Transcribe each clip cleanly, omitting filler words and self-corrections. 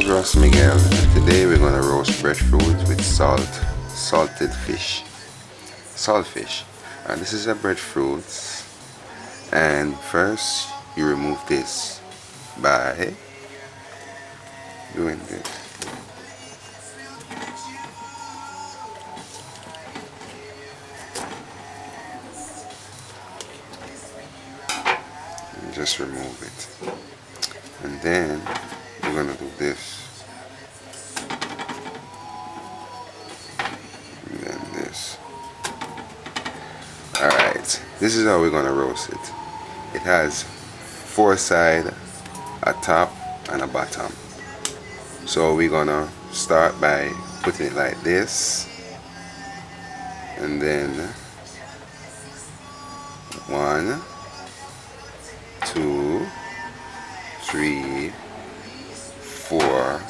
is Ross Miguel. Today we're gonna roast breadfruit with salted fish, saltfish. And this is a breadfruit. And first you remove this by doing this. And just remove it, and then we're gonna do this. This. Alright, this is how we're gonna roast it. It has 4 sides, a top and a bottom. So we're gonna start by putting it like this, and then 1, 2, 3, 4,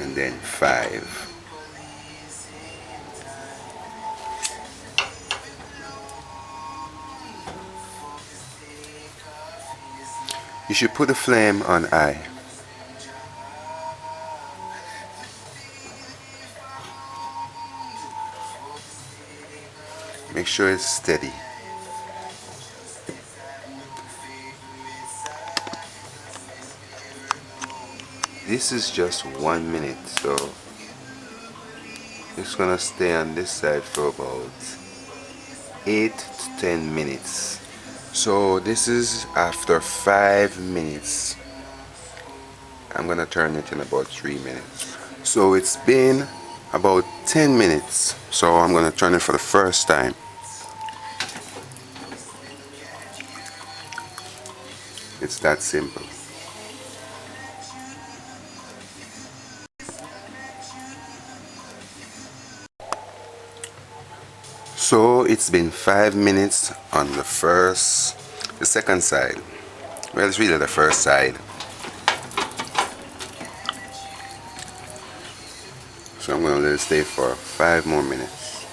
and then 5. You should put the flame on high. Make sure it's steady. This is just 1 minute, so it's gonna stay on this side for about 8 to 10 minutes. So this is after 5 minutes. I'm gonna turn it in about 3 minutes. So it's been about 10 minutes. So I'm gonna turn it for the first time. It's that simple. So it's been 5 minutes on the second side. Well, it's really the first side. So I'm gonna let it stay for 5 more minutes.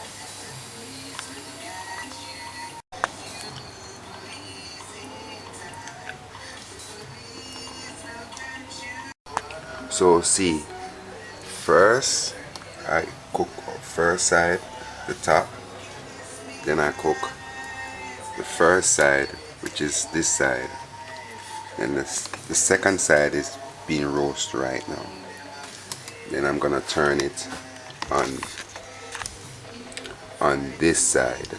So see, first I cook first side, the top. Then I cook the first side, which is this side, and the second side is being roasted right now. Then I'm gonna turn it on this side.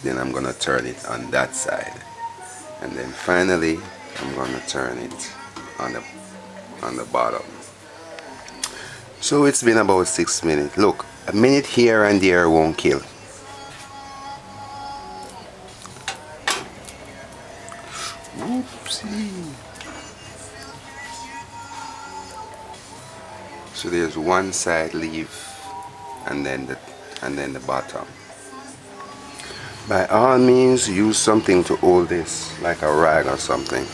Then I'm gonna turn it on that side, and then finally I'm gonna turn it on the bottom. So it's been about 6 minutes. Look, a minute here and there won't kill. Oopsie. So there's one side leaf, and then the bottom. By all means, use something to hold this, like a rag or something.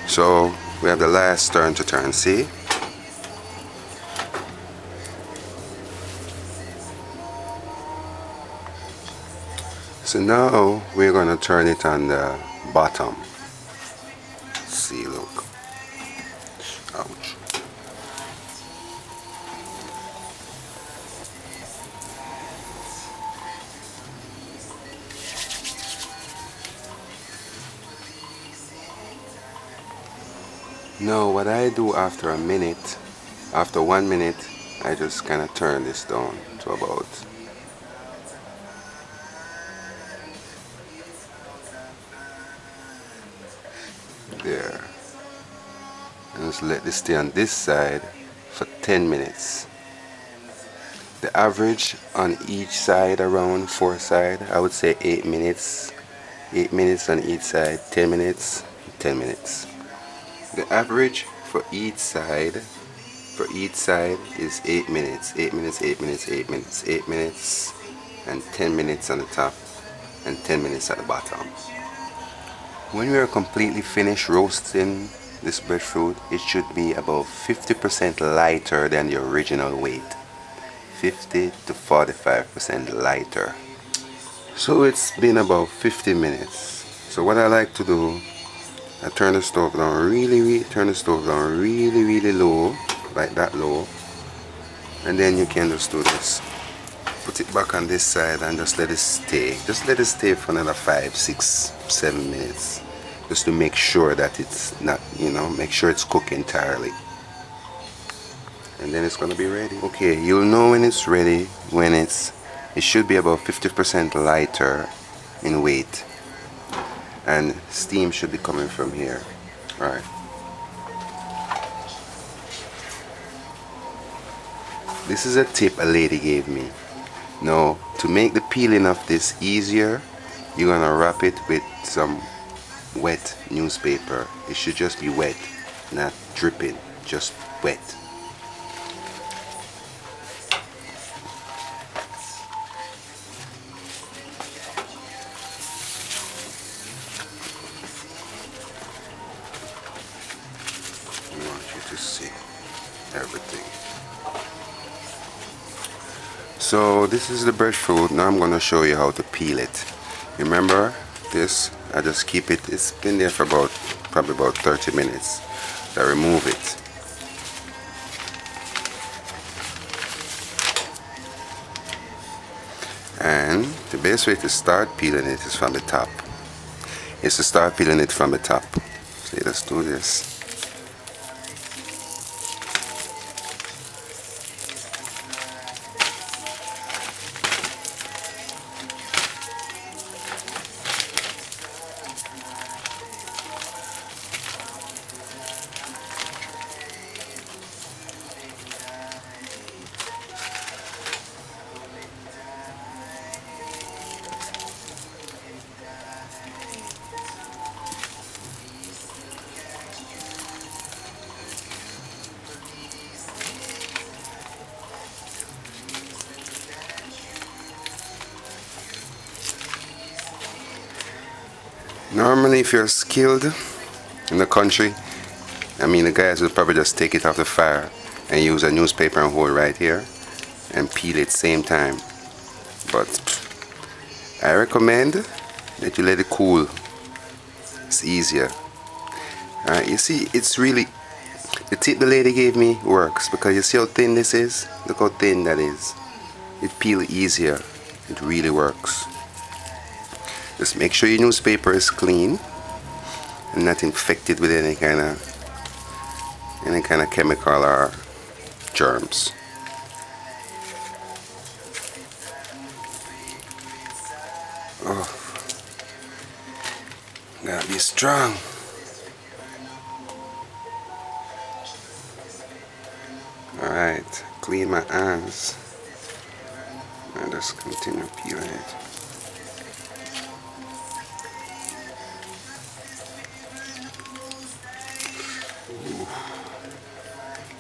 So we have the last turn to turn. See? So now we're going to turn it on the bottom. See, look. Ouch. Now what I do after 1 minute, I just kind of turn this down to about there, and just let this stay on this side for 10 minutes. The average on each side, around 4 sides, I would say 8 minutes. 8 minutes on each side, 10 minutes, 10 minutes. The average for each side is 8 minutes. 8 minutes, 8 minutes, 8 minutes, 8 minutes, and 10 minutes on the top, and 10 minutes at the bottom. When we are completely finished roasting this breadfruit, it should be about 50% lighter than the original weight. 50 to 45% lighter. So it's been about 50 minutes. So what I like to do I turn the stove down turn the stove down really low, like that low, and then you can just do this. Put it back on this side and just let it stay. Just let it stay for another 5, 6, 7 minutes, just to make sure that it's not, make sure it's cooked entirely. And then it's gonna be ready. Okay, you'll know when it's ready when it should be about 50% lighter in weight, and steam should be coming from here. All right. This is a tip a lady gave me. Now, to make the peeling of this easier, you're gonna wrap it with some wet newspaper. It should just be wet, not dripping, just wet. I want you to see everything. So this is the breadfruit. Now I'm going to show you how to peel it. Remember this? I just keep it. It's been there for probably about 30 minutes. I remove it. And the best way to start peeling it is from the top. Is to start peeling it from the top. So let's do this. Normally, if you're skilled in the country, the guys will probably just take it off the fire and use a newspaper and hold right here and peel it same time. But I recommend that you let it cool. It's easier. Alright, you see, it's really, the tip the lady gave me works, because you see how thin this is? Look how thin that is. It peels easier. It really works. Just make sure your newspaper is clean and not infected with any kind of chemical or germs. Oh, gotta be strong. Alright, clean my hands and just continue peeling it.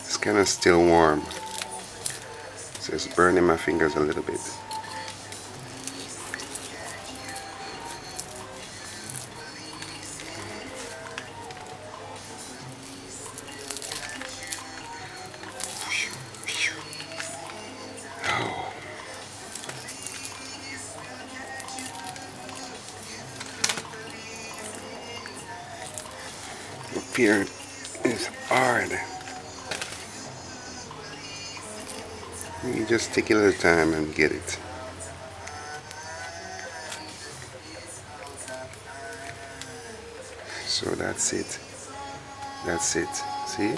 It's kind of still warm, so it's burning my fingers a little bit. Oh. The peel is hard. You just take a little time and get it. So that's it. That's it. See?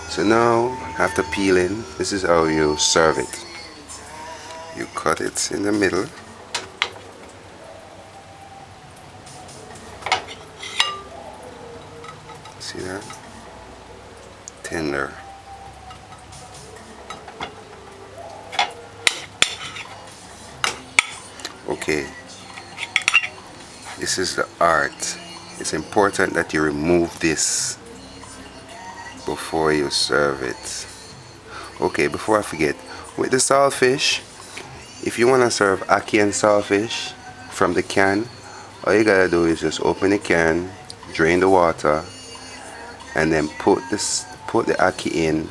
So now, after peeling, this is how you serve it. You cut it in the middle. See that? Tender. Okay, this is the art. It's important that you remove this before you serve it. Okay, before I forget, with the saltfish, if you want to serve ackee and saltfish from the can, all you gotta do is just open the can, drain the water, and then put the ackee in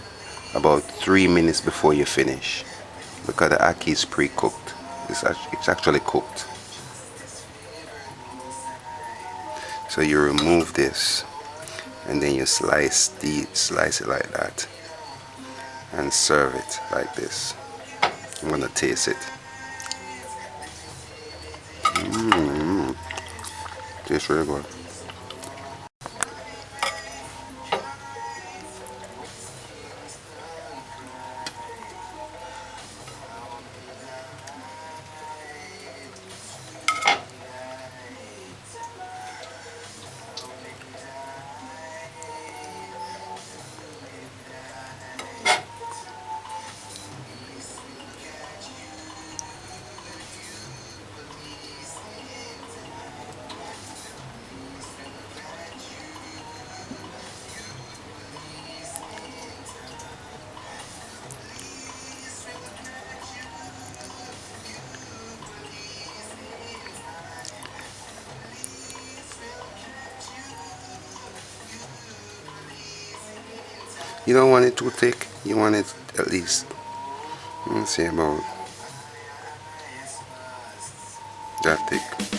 about 3 minutes before you finish, because the ackee is pre-cooked. It's actually cooked. So you remove this and then you slice it like that and serve it like this. I'm gonna taste it. Mmm, tastes really good. You don't want it too thick. You want it at least, let's say about that thick.